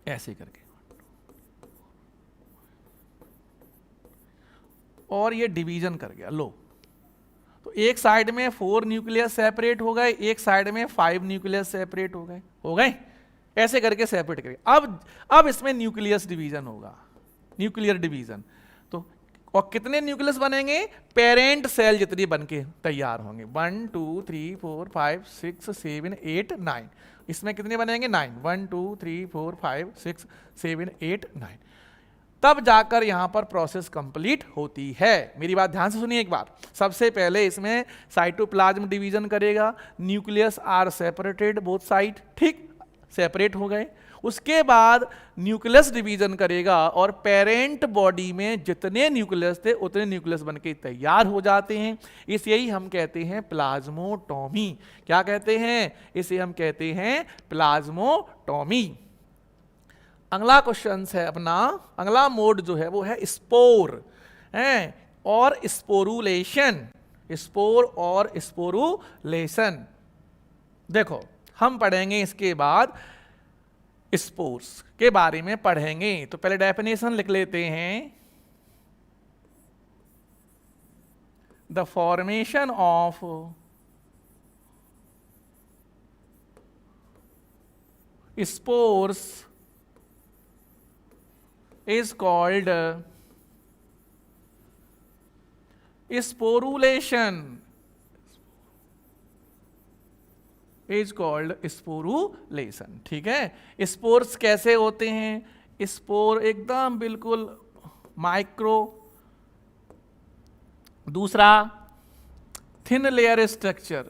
ऐसे करके, और ये डिवीजन कर गया। लो, तो एक साइड में 4 न्यूक्लियस सेपरेट हो गए, एक साइड में 5 न्यूक्लियस सेपरेट हो गए, ऐसे करके सेपरेट करके अब इसमें न्यूक्लियस डिवीजन होगा, न्यूक्लियर डिवीजन। तो और कितने न्यूक्लियस बनेंगे, पेरेंट सेल जितनी बनके तैयार होंगे, 1 2 3 4 5 6 7 8 9, इसमें कितने बनेंगे, 9, 1 2 3 4 5 6 7 8 9, तब जाकर यहां पर प्रोसेस कंप्लीट होती है। मेरी बात ध्यान से सुनिए एक बार। सबसे पहले इसमें साइटोप्लाज्म डिवीजन करेगा, nucleus are separated both side, ठीक, सेपरेट हो गए। उसके बाद न्यूक्लियस डिवीजन करेगा, और पेरेंट बॉडी में जितने न्यूक्लियस थे उतने न्यूक्लियस बनके तैयार हो जाते हैं। इसे ही हम कहते हैं प्लाज्मोटोमी। क्या कहते हैं, इसे हम कहते हैं प्लाज्मोटोमी। अगला क्वेश्चन है अपना, अगला मोड जो है वो है स्पोर है और स्पोरुलेशन, स्पोर और स्पोरुलेशन। देखो, हम पढ़ेंगे इसके बाद स्पोर्स के बारे में पढ़ेंगे, तो पहले डेफिनेशन लिख लेते हैं। The formation of spores is called sporulation, is called sporulation, ठीक है। स्पोर्स कैसे होते हैं, स्पोर एकदम बिल्कुल माइक्रो, दूसरा thin layer structure,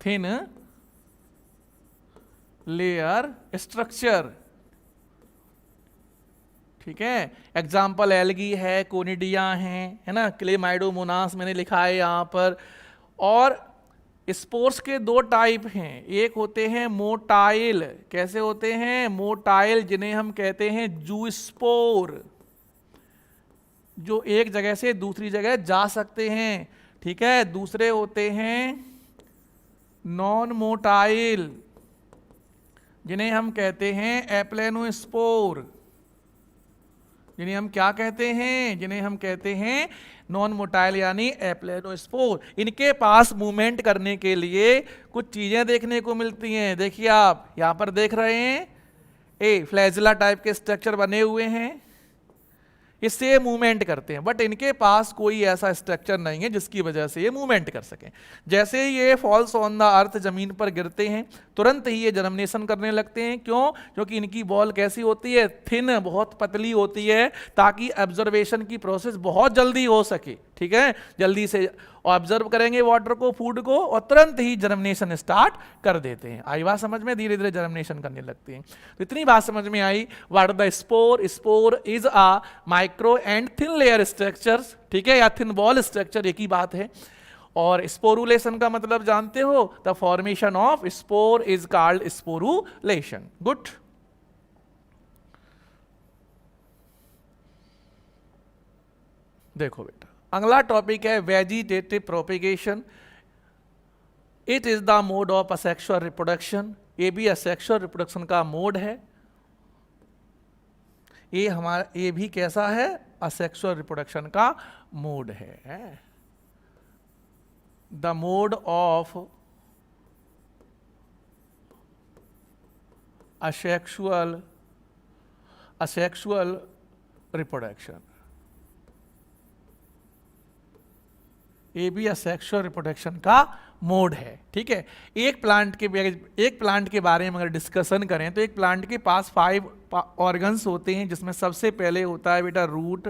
thin layer structure, ठीक है। एग्जाम्पल एल्गी है, कोनिडिया है ना, क्लेमाइडोमोनास मैंने लिखा है यहाँ पर। और स्पोर्स के 2 टाइप हैं, एक होते हैं मोटाइल, कैसे होते हैं, मोटाइल, जिन्हें हम कहते हैं जूस्पोर, जो एक जगह से दूसरी जगह जा सकते हैं, ठीक है। दूसरे होते हैं नॉन मोटाइल, जिन्हें हम कहते हैं एप्लेनोस्पोर, जिन्हें हम क्या कहते हैं, जिन्हें हम कहते हैं नॉन मोटाइल यानी एप्लेनोस्पोर। इनके पास मूवमेंट करने के लिए कुछ चीजें देखने को मिलती हैं। देखिए आप यहां पर देख रहे हैं, ए फ्लैजिला टाइप के स्ट्रक्चर बने हुए हैं, इससे मूवमेंट करते हैं, बट इनके पास कोई ऐसा स्ट्रक्चर नहीं है जिसकी वजह से ये मूवमेंट कर सकें। जैसे ही ये फॉल्स ऑन द अर्थ, जमीन पर गिरते हैं, तुरंत ही ये जर्मिनेशन करने लगते हैं। क्यों? क्योंकि इनकी बॉल कैसी होती है, थिन, बहुत पतली होती है, ताकि ऑब्जर्वेशन की प्रोसेस बहुत जल्दी हो सके, ठीक है। जल्दी से ऑब्जर्व करेंगे वाटर को, फूड को, और तुरंत ही जर्मिनेशन स्टार्ट कर देते हैं। आई बात समझ में, धीरे धीरे जर्मिनेशन करने लगते हैं। तो इतनी बात समझ में आई। What the spore, spore is a micro and thin layer structures, ठीक है, या थिन बॉल स्ट्रक्चर, एक ही बात है। और स्पोरुलेशन का मतलब जानते हो, the formation of spore is called sporulation. Good. देखो बेटा, अगला टॉपिक है vegetative propagation. It is the mode of asexual reproduction. ये भी असेक्सुअल रिप्रोडक्शन का मोड है। ये हमारा, ये भी कैसा है, असेक्सुअल रिप्रोडक्शन का मोड है। The mode of asexual reproduction, ये भी असेक्सुअल रिप्रोडक्शन का मोड है। ठीक है, एक प्लांट के बारे में अगर डिस्कशन करें तो एक प्लांट के पास 5 ऑर्गन्स होते हैं, जिसमें सबसे पहले होता है बेटा रूट,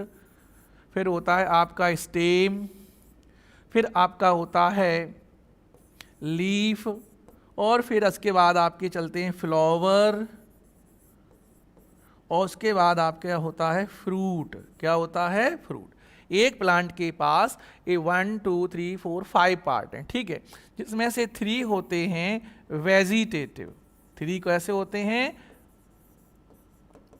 फिर होता है आपका स्टेम, फिर आपका होता है लीफ, और फिर उसके बाद आपके चलते हैं फ्लावर, और उसके बाद आपका होता है फ्रूट। क्या होता है? फ्रूट। एक प्लांट के पास 1 2 3 4 5 पार्ट हैं, ठीक है, जिसमें से 3 होते हैं वेजिटेटिव। 3 कैसे होते हैं?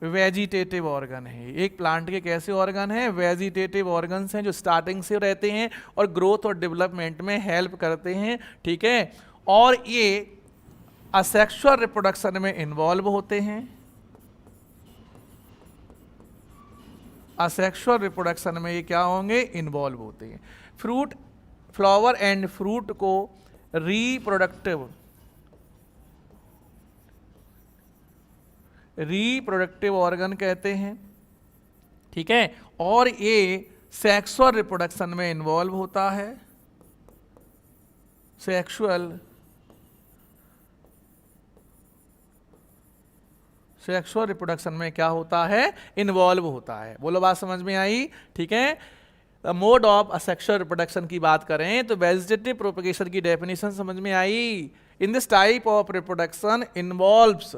वेजिटेटिव ऑर्गन है। एक प्लांट के कैसे ऑर्गन है? वेजिटेटिव ऑर्गन्स हैं, जो स्टार्टिंग से रहते हैं और ग्रोथ और डेवलपमेंट में हेल्प करते हैं। ठीक है, और ये असेक्सुअल रिप्रोडक्शन में इन्वॉल्व होते हैं। असेक्सुअल रिप्रोडक्शन में ये क्या होंगे? इन्वॉल्व होते हैं। फ्रूट, फ्लावर एंड फ्रूट को रिप्रोडक्टिव ऑर्गन कहते हैं। ठीक है, और ये सेक्सुअल रिप्रोडक्शन में इन्वॉल्व होता है। सेक्सुअल रिप्रोडक्शन में क्या होता है? इन्वॉल्व होता है। बोलो, बात समझ में आई? ठीक है, मोड ऑफ असेक्सुअल रिप्रोडक्शन की बात करें तो वेजिटेटिव प्रोपगेशन की डेफिनेशन समझ में आई। In this type of reproduction involves,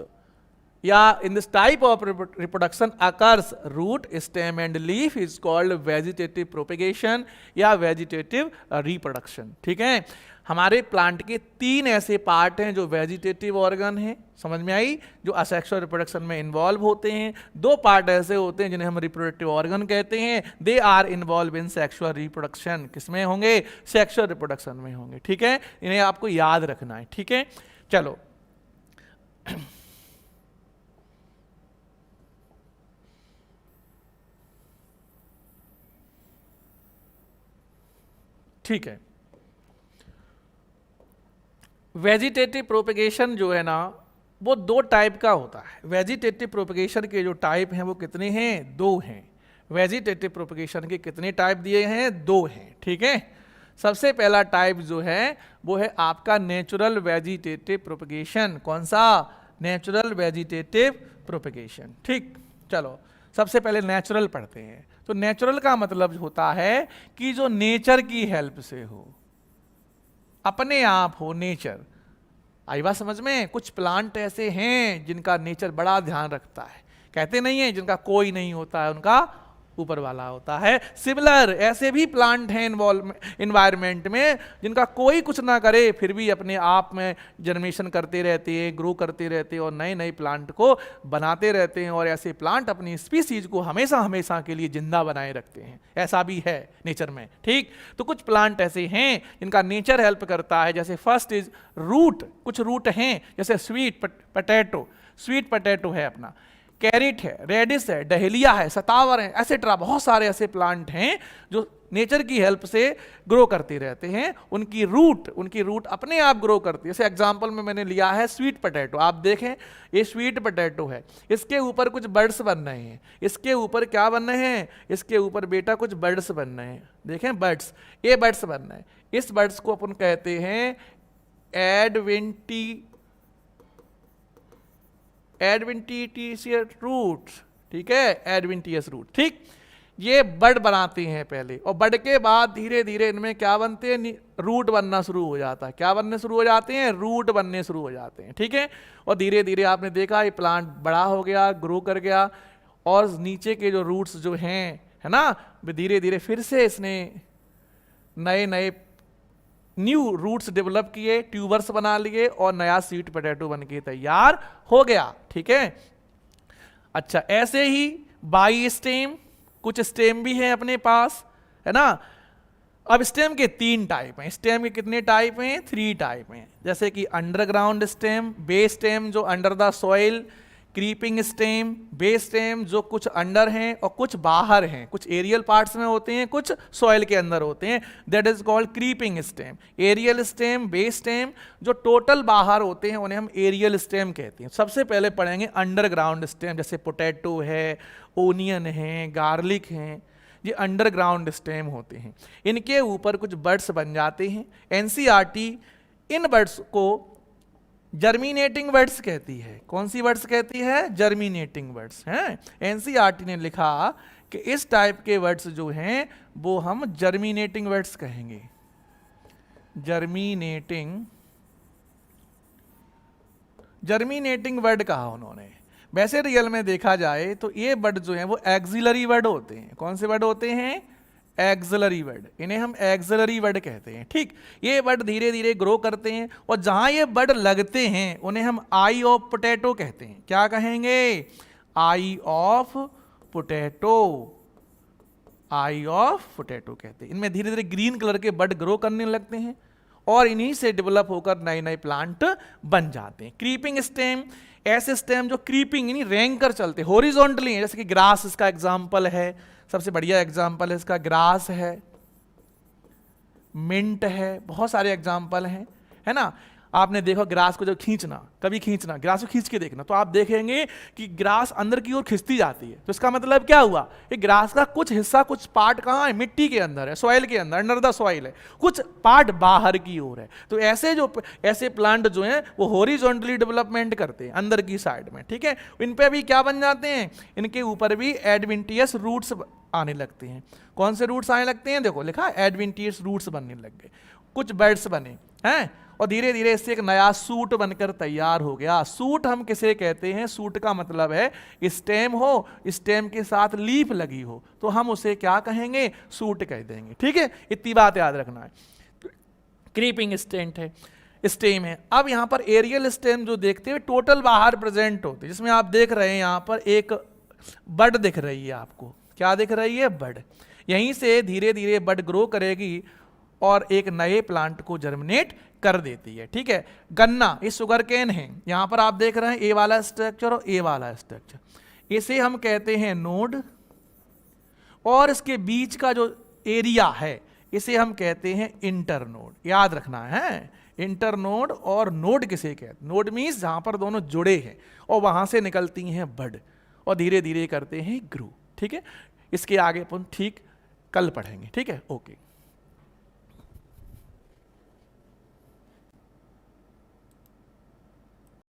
या in this type of reproduction occurs root, stem and leaf is called vegetative propagation या वेजिटेटिव रिप्रोडक्शन। ठीक है, हमारे प्लांट के 3 ऐसे पार्ट हैं जो वेजिटेटिव ऑर्गन हैं, समझ में आई, जो असेक्सुअल रिप्रोडक्शन में इन्वॉल्व होते हैं। 2 पार्ट ऐसे होते हैं जिन्हें हम रिप्रोडक्टिव ऑर्गन कहते हैं। They are involve in sexual reproduction. किसमें होंगे? सेक्सुअल रिप्रोडक्शन में होंगे। ठीक है, इन्हें आपको याद रखना है। ठीक है, चलो ठीक है, वेजिटेटिव प्रोपगेशन जो है ना, वो 2 टाइप का होता है। वेजिटेटिव प्रोपगेशन के जो टाइप हैं वो कितने हैं? 2 हैं। वेजिटेटिव प्रोपगेशन के कितने टाइप दिए हैं? 2 हैं। ठीक है, सबसे पहला टाइप जो है वो है आपका नेचुरल वेजिटेटिव प्रोपगेशन। कौन सा? Natural vegetative propagation. ठीक, चलो सबसे पहले नेचुरल पढ़ते हैं। तो नेचुरल का मतलब होता है कि जो नेचर की हेल्प से हो, अपने आप हो, नेचर। आई बात समझ में? कुछ प्लांट ऐसे हैं जिनका नेचर बड़ा ध्यान रखता है, कहते नहीं है जिनका कोई नहीं होता है, उनका ऊपर वाला होता है। सिमिलर ऐसे भी प्लांट हैं इन्वायरमेंट में जिनका कोई कुछ ना करे फिर भी अपने आप में जर्मिनेशन करते रहते हैं, ग्रो करते रहते हैं और नए नए प्लांट को बनाते रहते हैं, और ऐसे प्लांट अपनी स्पीसीज को हमेशा हमेशा के लिए जिंदा बनाए रखते हैं। ऐसा भी है नेचर में। ठीक, तो कुछ प्लांट ऐसे हैं जिनका नेचर हेल्प करता है। जैसे फर्स्ट इज रूट। कुछ रूट हैं जैसे स्वीट पोटैटो है अपना, कैरेट है, रेडिस है, डहेलिया है, सतावर है, एसेट्रा। बहुत सारे ऐसे प्लांट हैं जो नेचर की हेल्प से ग्रो करते रहते हैं। उनकी रूट अपने आप ग्रो करती है। जैसे एग्जांपल में मैंने लिया है स्वीट पोटैटो। आप देखें, ये स्वीट पोटैटो है, इसके ऊपर कुछ बर्ड्स बन रहे हैं। इसके ऊपर क्या बन रहे हैं? इसके ऊपर बेटा कुछ बर्ड्स बन रहे हैं। देखें, बर्ड्स, ये बर्ड्स बन रहे हैं। इस बर्ड्स को अपन कहते हैं एडवेंटिशियस रूट्स। ठीक है, एडवेंटिशियस रूट। ठीक, ये बड बनाते हैं पहले, और बड के बाद धीरे धीरे इनमें क्या बनते हैं? रूट बनना शुरू हो जाता है। क्या बनने शुरू हो जाते हैं? रूट बनने शुरू हो जाते हैं। ठीक है, और धीरे धीरे आपने देखा ये प्लांट बड़ा हो गया, ग्रो कर गया, और नीचे के जो रूट्स जो हैं, है ना, धीरे धीरे फिर से इसने नए नए न्यू रूट्स डेवलप किए, ट्यूबर्स बना लिए, और नया स्वीट पोटैटो बन के तैयार हो गया। ठीक है, अच्छा, ऐसे ही बाई स्टेम, कुछ स्टेम भी हैं अपने पास, है ना। अब स्टेम के 3 टाइप हैं। स्टेम के कितने टाइप हैं? 3 टाइप हैं। जैसे कि अंडरग्राउंड स्टेम, बेस स्टेम जो under the soil creeping stem, base stem जो कुछ अंडर हैं और कुछ बाहर हैं, कुछ एरियल पार्ट्स में होते हैं, कुछ सॉइल के अंदर होते हैं, that is called creeping stem. Aerial stem, base stem जो टोटल बाहर होते हैं उन्हें हम एरियल स्टेम कहते हैं। सबसे पहले पढ़ेंगे अंडरग्राउंड स्टेम, जैसे पोटैटो है, ओनियन है, गार्लिक हैं, ये अंडरग्राउंड स्टेम होते हैं। इनके ऊपर कुछ बड्स बन जाते हैं। एनसीईआरटी इन बड्स को जर्मिनेटिंग बर्ड्स कहती है। कौन सी बर्ड्स कहती है? जर्मिनेटिंग बर्ड्स हैं। एनसीईआरटी ने लिखा कि इस टाइप के वर्ड्स जो हैं वो हम जर्मिनेटिंग वर्ड्स कहेंगे। जर्मिनेटिंग वर्ड कहा उन्होंने। वैसे रियल में देखा जाए तो ये वर्ड जो हैं वो एक्सिलरी वर्ड होते हैं। कौन से वर्ड होते हैं? Axillary word. इन्हें हम एक्सिलरी वर्ड कहते हैं। ठीक, ये वर्ड धीरे धीरे ग्रो करते हैं और जहां ये वर्ड लगते हैं उन्हें हम आई ऑफ पोटैटो कहते हैं। क्या कहेंगे? Eye of potato. Eye of potato कहते हैं। इनमें धीरे धीरे ग्रीन कलर के बड ग्रो करने लगते हैं और इन्हीं से डेवलप होकर नए नए प्लांट बन जाते हैं। क्रीपिंग स्टेम, ऐसे स्टेम जो क्रीपिंग यानी रेंग कर चलते, हॉरिजॉन्टली है, जैसे कि ग्रास इसका एग्जांपल है, सबसे बढ़िया एग्जांपल है इसका, ग्रास है, मिंट है, बहुत सारे एग्जांपल हैं, है ना। आपने देखो ग्रास को जब खींचना, कभी खींचना, ग्रास को खींच के देखना तो आप देखेंगे कि ग्रास अंदर की ओर खिंचती जाती है। तो इसका मतलब क्या हुआ? ये ग्रास का कुछ हिस्सा, कुछ पार्ट कहाँ है? मिट्टी के अंदर है, सॉइल के अंदर, अंडर द सॉइल है, कुछ पार्ट बाहर की ओर है। तो ऐसे प्लांट जो हैं वो हॉरिजॉन्टली डेवलपमेंट करते हैं अंदर की साइड में। ठीक है, इन पे भी क्या बन जाते हैं? इनके ऊपर भी एडवेंटियस रूट्स आने लगते हैं। कौन से रूट्स आने लगते हैं? देखो लिखा है एडवेंटियस रूट्स बनने लग गए, कुछ बर्ड्स बने हैं और धीरे धीरे इससे एक नया सूट बनकर तैयार हो गया। सूट हम किसे कहते हैं? सूट का मतलब है स्टेम हो, स्टेम के साथ लीफ लगी हो तो हम उसे क्या कहेंगे? सूट कह देंगे। ठीक है, इतनी बात याद रखना है। क्रीपिंग स्टेम है। अब यहां पर एरियल स्टेम जो देखते हैं टोटल बाहर प्रेजेंट होते हैं, जिसमें आप देख रहे हैं यहां पर एक बड दिख रही है आपको। क्या दिख रही है? बड। यहीं से धीरे धीरे बड ग्रो करेगी और एक नए प्लांट को जर्मिनेट कर देती है। ठीक है, गन्ना, ये शुगर केन है, यहां पर आप देख रहे हैं ए वाला स्ट्रक्चर और ए वाला स्ट्रक्चर। इसे हम कहते हैं नोड और इसके बीच का जो एरिया है इसे हम कहते हैं इंटरनोड। याद रखना है, इंटरनोड और नोड किसे कहते हैं? नोड मीन्स जहां पर दोनों जुड़े हैं और वहां से निकलती हैं बड और धीरे धीरे करते हैं ग्रो। ठीक है, इसके आगे अपन ठीक कल पढ़ेंगे। ठीक है, ओके।